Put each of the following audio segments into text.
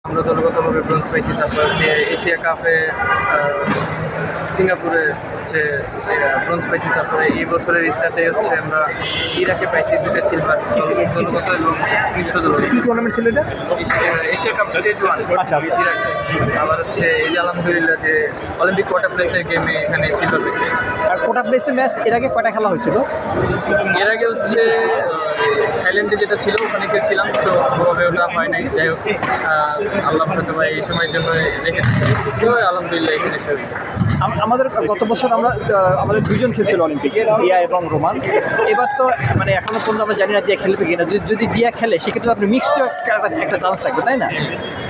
আমরা দলগতভাবে ব্রোঞ্জ পাইছি। তারপর হচ্ছে এশিয়া কাপে সিঙ্গাপুরে হচ্ছে ব্রোঞ্জ পাইছি। তারপরে এই বছরের স্টার্টে হচ্ছে আমরা ইরাকে পাইছি 2টা সিলভার, দলগত এবং মিশ্র দলগত। কি টুর্নামেন্ট ছিল এটা? Asia cup stage 1। আচ্ছা। ইরাকে আবার হচ্ছে এই যে আলহামদুলিল্লাহ যে অলিম্পিক কোয়ার্টার প্লেসের গেমে এখানে সিলভার পেয়েছে। আর কোটা প্লেসের ম্যাচ এর আগে কয়টা খেলা হয়েছিল? এর আগে হচ্ছে থাইল্যান্ডে যেটা ছিল ওখানে খেলছিলাম, তো ওভাবে ওটা হয় নাই। যাই হোক আল্লাহ হয়তো বা এই সময়ের জন্য রেখে দিচ্ছে, আলহামদুলিল্লাহ এখানে এসে হয়েছে। আমাদের গত বছর আমরা আমাদের দুইজন খেলছিল অলিম্পিকে, দিয়া এবং রোমান। এবার তো মানে এখনো পর্যন্ত আমরা জানি না দিয়া খেলবে কিনা। যদি দিয়া খেলে সেক্ষেত্রে আপনি মিক্সড একটা চান্স থাকবে, তাই না?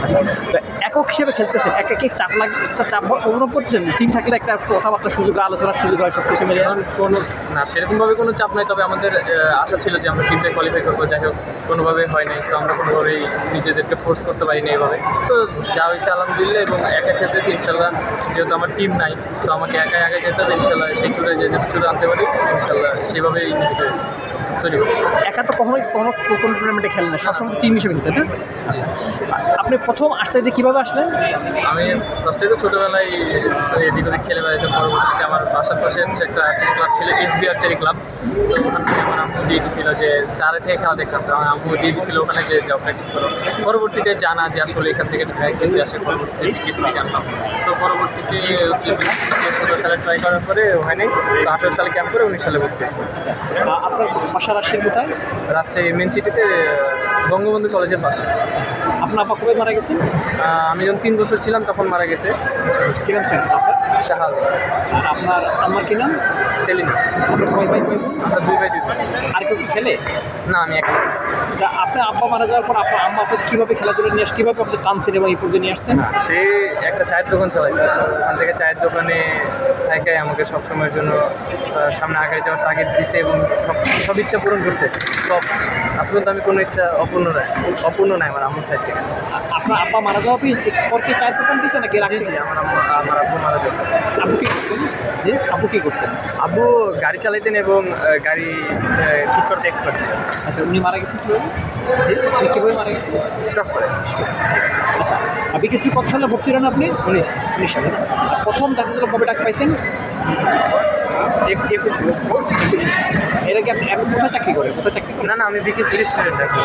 আচ্ছা, তো একক হিসেবে খেলতেছেন, একে চাপ চাপ অনুভব করতেছেন? টিম থাকলে একটা কথাবার্তার সুযোগ, আলোচনার সুযোগ হয়, সব কিছু মিলে। এখন কোনো না সেরকমভাবে কোনো চাপ নাই, তবে আমাদের আশা ছিল যে আমরা টিমটা কোয়ালিফাই করবো। যাই হোক কোনোভাবে হয় নাই, সো আমরা কোনোভাবেই নিজেদেরকে ফোর্স করতে পারিনি এইভাবে। সো যা হয়েছে আলহামদুলিল্লাহ, এবং একা খেলতেছি ইনশাল্লাহ। যেহেতু আমার টিম নাই, সো আমাকে একাই আগে যেতে হবে ইনশাল্লাহ। সেই চূড়ায় যে চূড়া আনতে পারি ইনশাল্লাহ, সেভাবেই নিজেকে তৈরি করতেছি। একা তো কখনোই কোনো টুর্নামেন্টে খেলেন না, সবসময় টিম হিসেবে খেলতেন, না? আচ্ছা, আপনি প্রথম আসতে কীভাবে আসলেন? আমি ফার্স্টে তো ছোটোবেলায় এদিক ওদিক খেলে বেড়াইতাম। পরবর্তীতে আমার বাসার পাশে হচ্ছে একটা আর্চারি ক্লাব ছিল, এসবি আর্চারি ক্লাব। সো ওখান থেকে আমার আম্মু দিয়ে দিয়েছিল যে তারে থেকে খেলা দেখতাম, তো আমার আম্মু দিয়ে দিয়েছিল ওখানে যে যাও প্র্যাকটিস করো। পরবর্তীতে জানা যে আসলে এখান থেকে খেলতে আসে, পরবর্তীতে বিকেএসপি জানলাম। তো পরবর্তীতে হচ্ছে 2016 সালে ট্রাই করার পরে হয়নি। তো 18 সালে ক্যাম্প করে 19 সালে ভর্তি হয়েছি। আপনার বাসা রাজশাহীর কোথায়? রাজশাহী মেন সিটিতে, বঙ্গবন্ধু কলেজের পাশে। আপনার আপা কবে মারা গেছেন? আমি যখন 3 বছর ছিলাম তখন মারা গেছে। কী নাম ছিলেন আপনার? শাহাদ। আর আপনার আম্মার কী নাম? সেলিনা। আপনার কয় ভাই কয় বোন? আমরা 2 ভাই 2 বোন। আর কেউ কি খেলে? না, আমি একা। আচ্ছা, আপনার আব্বা মারা যাওয়ার পর আপনার আম্মা আপনাকে কীভাবে খেলাধুলা নিয়ে কীভাবে আপনি টানছেন এবং এই পর্যন্ত নিয়ে আসছেন? সে একটা চায়ের দোকান চালাইতো, ওখান থেকে চায়ের দোকানে থেকে আমাকে সবসময়ের জন্য সামনে আগায় যাওয়ার তাগিদ দিছে এবং সব ইচ্ছা পূরণ করছে। সব আসলে তো আমি কোনো ইচ্ছা অপূর্ণ নাই আমার আম্মুর সাইড থেকে। আপনার আব্বা মারা যাওয়ার পর কি চায়ের দোকান দিয়েছে নাকি? জি জি, আমার আব্বু মারা যেত। আব্বু কী করতেন? জি, আব্বু কী করতেন? আব্বু গাড়ি চালাইতেন এবং গাড়ি ঠিক করতে এক্সপার্ট ছিলেন। আচ্ছা, উনি মারা গেছেন কীভাবে? জি, উনি কীভাবে মারা গেছেন? স্টক করে। আচ্ছা, বিকেএসপি কত সালে ভর্তি হলেন আপনি? 19 সালে। আর প্রথম ডাক্তার কবে ডাক পাইছেন? 21। এর আগে আপনি এখন কোথায় চাকরি করেন? না না, আমি বিকেএসপি স্টুডেন্ট এখন।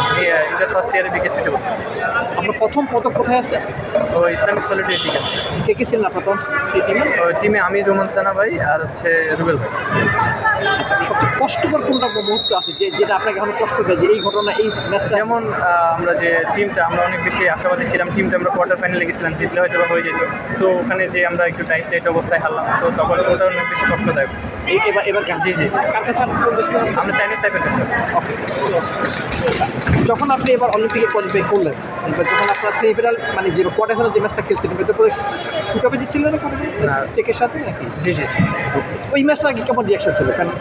ইন্টার ফার্স্ট ইয়ারে বিকেএসপিতে পড়তেছি। আপনার প্রথম পদক কোথায় আছে? ও ইসলামিক সলিডারিটি ক্যাম্পে। কে কে ছিলেন আপনার তখন সেই টিমে? টিমে আমি, রোমান সানা ভাই আর হচ্ছে রুবেল ভাই। আচ্ছা, সবচেয়ে কষ্টকর কোনটা মুহূর্ত আছে যেটা আপনাকে এখন কষ্ট দেয়, যে এই ঘটনা, এই ম্যাচটা? যেমন আমরা যে টিমটা, আমরা অনেক বেশি আশাবাদী ছিলাম। টিমটা আমরা কোয়ার্টার ফাইনালে গেছিলাম, জিতলে হয়তো বা হয়ে যেত। সো ওখানে যে আমরা একটু টাইট অবস্থায় হারলাম, সো তখন ওটা অনেক বেশি কষ্টদায়ক। এবার জি জি জি, কার কাছে আসছে? কোন দেশে আসছে? আমরা চাইনিজ টাইপের কাছে আসছি। যখন আপনি এবার অলিম্পিকে কোয়ালিফাই করলেন, এবার যখন আপনার সেমিফাইনাল মানে যে কোয়ার্টার ফাইনাল যে ম্যাচটা খেলছিলেন, এটা করে সুটাপে দিচ্ছিল না না। চেকের সাথে নাকি? জি জি, ওই ম্যাচটা কি কেমন রিয়াকশন ছিল? কারণ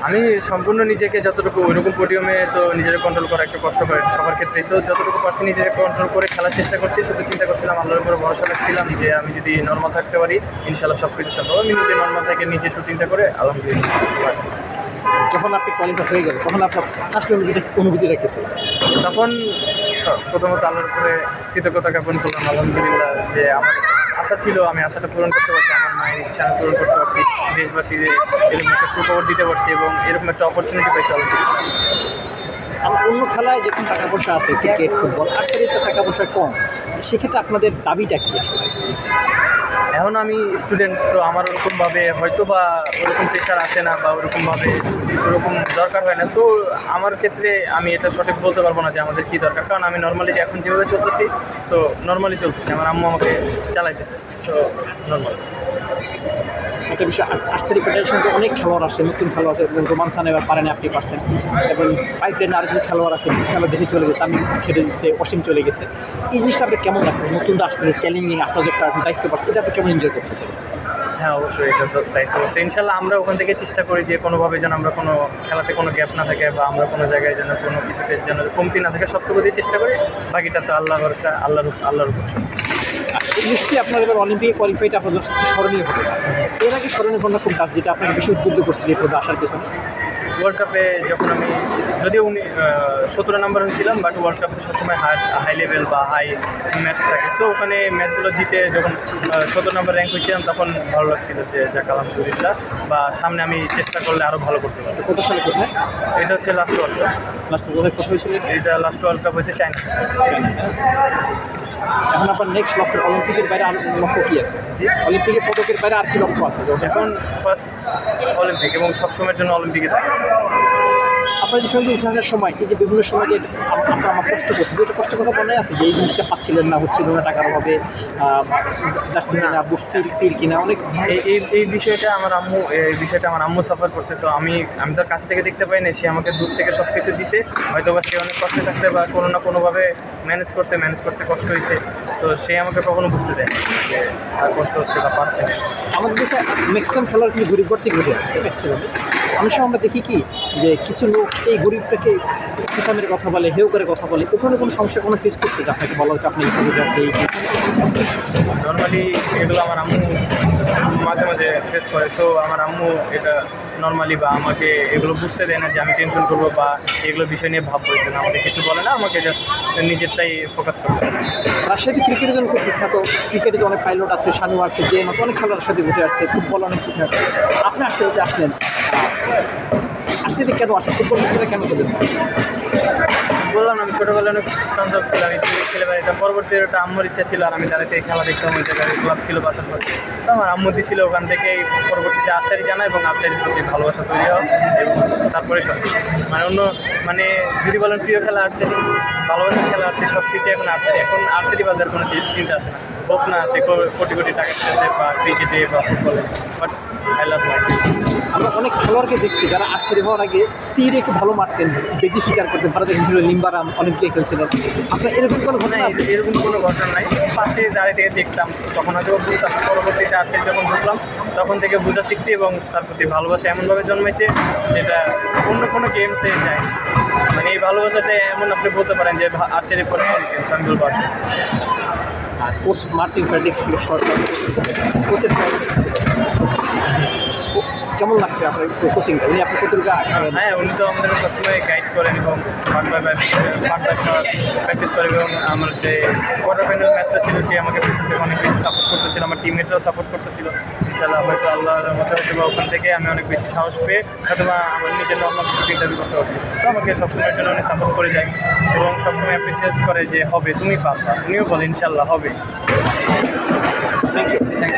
আমি সম্পূর্ণ নিজেকে যতটুকু ওইরকম পোডিয়ামে তো নিজেকে কন্ট্রোল করা একটু কষ্ট করে সবার ক্ষেত্রে। সো যতটুকু পারছি নিজেকে কন্ট্রোল করে খেলার চেষ্টা করছি। শুধু চিন্তা করছিলাম, আল্লাহর উপরে ভরসা রাখছিলাম যে আমি যদি নর্মাল থাকতে পারি ইনশাল্লাহ সব কিছু সম্ভব। আমি নিজে নর্মাল থেকে নিজে শুটিংটা করে আলহামদুলিল্লাহ পারছি। যখন আপনি কোয়ালিফাই হয়ে গেলেন তখন আপনার ফার্স্ট অনুভূতি রেখেছিল? তখন প্রথমত আল্লাহর উপরে কৃতজ্ঞতা জ্ঞাপন করলাম আলহামদুলিল্লাহ, যে আমার আশা ছিল, আমি আশাটা পূরণ করতে পারছি। আমার মায়ের ইচ্ছা আমি পূরণ করতে পারছি, দেশবাসীর এরকম একটা সুখবর দিতে পারছি এবং এরকম একটা অপরচুনিটি পাইছি আলহামদুলিল্লাহ। আমার অন্য খেলায় যেরকম টাকা পয়সা আছে, ক্রিকেট, ফুটবল, আর্চারিতে টাকা পয়সা কম, সেক্ষেত্রে আপনাদের দাবিটা কী আসলে? এখন আমি স্টুডেন্ট, তো আমার ওরকমভাবে হয়তো বা ওরকম প্রেশার আসে না বা ওরকমভাবে ওরকম দরকার হয় না। সো আমার ক্ষেত্রে আমি এটা সঠিক বলতে পারবো না যে আমাদের কী দরকার, কারণ আমি নর্মালি যে এখন যেভাবে চলতেছি, সো নর্মালি চলতেছি। আমার আম্মু আমাকে চালাইতেছে, সো নর্মাল। একটা বিষয়, আর্চারি ফেডারেশনকে অনেক খেলোয়াড় আসছে, নতুন খেলোয়াড় আছে, রোমান সান এবার পারেন, আপনি পারছেন, এবং পাইপলাইনে আরও কিছু খেলোয়াড় আছে, খেলা দেশে চলে গেছে, তামিম খেলে দিচ্ছে, অসীম চলে গেছে। এই জিনিসটা আপনি কেমন লাগবে? নতুনটা আসতে চ্যালেঞ্জিং, আপনার একটা দায়িত্ব পাচ্ছেন, এটা আপনি কেমন এনজয় করতেছেন? হ্যাঁ, অবশ্যই এটা তো দায়িত্ব আছে। ইনশাল্লাহ আমরা ওখান থেকে চেষ্টা করি যে কোনোভাবে যেন আমরা কোনো খেলাতে কোনো গ্যাপ না থাকে বা আমরা কোনো জায়গায় যেন কোনো কিছুতে যেন কমতি না থাকে, সবটুকু দিয়ে চেষ্টা করি। বাকিটা তো আল্লাহ ভরসা, আল্লাহর উপর। নিশ্চয়ই আপনার এবার অলিম্পিকে কোয়ালিফাইটা আপনাদের সবচেয়ে স্মরণীয় হবে। এর আগে স্মরণীয় ঘটনা কোনটা যেটা আপনাকে বেশি উদ্বুদ্ধ করছিল এই পদে আসার পেছনে? ওয়ার্ল্ড কাপে যখন আমি যদিও 17 নাম্বার হয়েছিলাম, বাট ওয়ার্ল্ড কাপে সবসময় হাই লেভেল বা হাই ম্যাচ থাকে। সো ওখানে ম্যাচগুলো জিতে যখন 17 নাম্বার র্যাঙ্ক হয়েছিলাম তখন ভালো লাগছিল যে যাক আলহামদুলিল্লাহ, বা সামনে আমি চেষ্টা করলে আরও ভালো করতে পারবো। কত সালে কোথায় এটা হচ্ছে লাস্ট ওয়ার্ল্ড কাপ। লাস্ট কোথায় কথা হয়েছিল? এটা লাস্ট ওয়ার্ল্ড কাপ হচ্ছে চায়না। এখন আপনার নেক্সট লক্ষ্য অলিম্পিকের বাইরে আর লক্ষ্য কী আছে? জি, অলিম্পিকের পদকের বাইরে আর কি লক্ষ্য আছে? এখন ফার্স্ট অলিম্পিক এবং সবসময়ের জন্য অলিম্পিকে থাকে। আপনার যে সঙ্গে উঠে আসার সময় এই যে বিভিন্ন সময় যে আপনার আমার কষ্ট করছে, এটা কষ্ট কথা মনে আছে যে এই জিনিসটা পাচ্ছিলেন না, হচ্ছিল না, টাকার অভাবে যাচ্ছিল না, বুক তীর কিনা অনেক এই বিষয়টা আমার আম্মু সাফার করছে। সো আমি তার কাছ থেকে দেখতে পাই না, সে আমাকে দূর থেকে সব কিছু দিছে, হয়তো বা সে অনেক কষ্টে থাকছে বা কোনো না কোনোভাবে ম্যানেজ করতে কষ্ট হয়েছে। সো সে আমাকে কখনো বুঝতে দেয় না যে আর কষ্ট হচ্ছে বা পাচ্ছে না। আমাদের দেশে ম্যাক্সিমাম খেলোয়াড় কিন্তু গরিব ঘর থেকে ঘুরে আসছে ম্যাক্সিমামে। অনেক সময় আমরা দেখি কি যে কিছু লোক এই গরিবটাকে কিসামের কথা বলে, হেউ করে কথা বলে, এ ধরনের কোনো সমস্যা কোনো ফেস করছে যে আপনাকে বলা হচ্ছে আপনি ঘুরে আসছে এই নর্মালি এগুলো আমার আম্মু মাঝে মাঝে ফেস করে। সো আমার আম্মু এটা নর্মালি বা আমাকে এগুলো বুঝতে দেয় না যে আমি টেনশন করবো বা এগুলো বিষয় নিয়ে ভাববো, যে না আমাকে কিছু বলে না, আমাকে জাস্ট নিজেরটাই ফোকাস করতে হবে। রাজশাহী ক্রিকেটের জন্য খুব বিখ্যাত, ক্রিকেটে অনেক পাইলট আছে, শানু আসছে, যে মতো অনেক খেলোয়াড়ের সাথে ঘুরে আসছে, ফুটবল অনেক কিছু আছে। আপনি আসতে আসলেন, আসতে কেন আসছেন, ফুটবল খেলা কেন করলেন? বললাম আমি ছোটোবেলায় অনেক চঞ্চল ছিলাম, এই খেলে বেড়াই। এটা পরবর্তী ওটা আম্মুর ইচ্ছা ছিল, আর আমি দাঁড়াতে খেলা দেখতাম, ওই জায়গায় ক্লাব ছিল বাসার পাশে। তো আমার আম্মু দিছিল, ওখান থেকে পরবর্তীতে আর্চারি জানা এবং আর্চারির প্রতি ভালোবাসা তৈরি হয় এবং তারপরে সব কিছু মানে যদি বলেন প্রিয় খেলা আর্চারি, ভালোবাসার খেলা আর্চারি, সব কিছু এখন আর্চারি। এখন আর্চারি বাজার কোনো চিন্তা আসে না, হোক না সে কোটি কোটি টাকা খেলতে বা ক্রিকেটে বা ফুটবলে, বাট আই লাভ লাইফ। আমরা অনেক খেলোয়াড়কে দেখছি যারা আর্চারি হওয়ার আগে তীরে একটু ভালো মারতেন, বেশি শিকার করতেন, ভারতের হিরো লিম্বারাম অলিম্পিকে খেলছিলেন। আপনার এরকম কোনো ঘটনা আছে? এরকম কোনো ঘটনা নাই, পাশে দাঁড়িয়ে থেকে দেখতাম, তখন হয়তো বুঝতাম। পরবর্তীতে আর্চারি যখন ঢুকলাম তখন থেকে বোঝা শিখছি এবং তার প্রতি ভালোবাসা এমনভাবে জন্মাইছে যেটা অন্য কোনো গেমসে যায়। মানে এই ভালোবাসাটা এমন আপনি বলতে পারেন যে আর্চারি পরে গেমস আমি বলবো আর্চারি। আর কোচ মার্টিন ফেডরিক্স ছিল সরকার কোচের কেমন লাগছে আপনার কোচিংটা? উনি আপনি কতটুকু? হ্যাঁ, উনি তো আমাদেরকে সবসময় গাইড করেন এবং পার্ট বাই প্র্যাকটিস করে, এবং আমার যে কোয়ার্টার ফাইনাল ম্যাচটা ছিল সে আমাকে পেছন থেকে অনেক বেশি সাপোর্ট করতেছিল, আমার টিমমেটরাও সাপোর্ট করতেছিল। ইনশাআল্লাহ হয়তো আল্লাহর মতো হয়তো বা ওখান থেকে আমি অনেক বেশি সাহস পেয়ে হয়তো বা আমার নিজের নর্মাল শুটিং দাবি করতে পারছি। সো আমাকে সবসময়ের জন্য উনি সাপোর্ট করে যায় এবং সবসময় অ্যাপ্রিসিয়েট করে যে হবে, তুমি পারবা। উনিও বলে ইনশাআল্লাহ হবে।